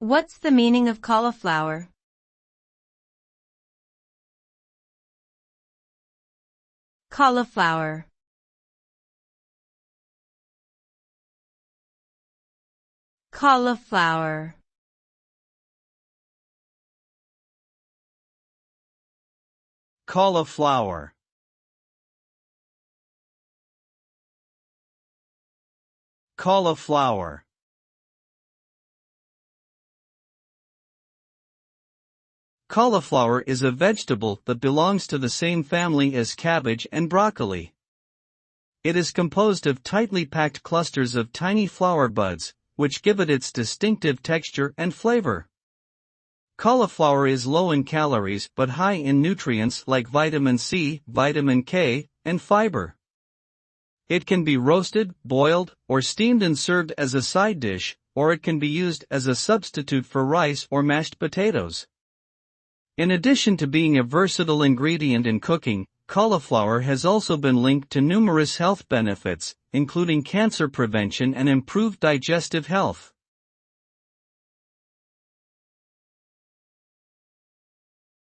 What's the meaning of cauliflower? Cauliflower. Cauliflower. Cauliflower. Cauliflower. Cauliflower is a vegetable that belongs to the same family as cabbage and broccoli. It is composed of tightly packed clusters of tiny flower buds, which give it its distinctive texture and flavor. Cauliflower is low in calories but high in nutrients like vitamin C, vitamin K, and fiber. It can be roasted, boiled, or steamed and served as a side dish, or it can be used as a substitute for rice or mashed potatoes. In addition to being a versatile ingredient in cooking, cauliflower has also been linked to numerous health benefits, including cancer prevention and improved digestive health.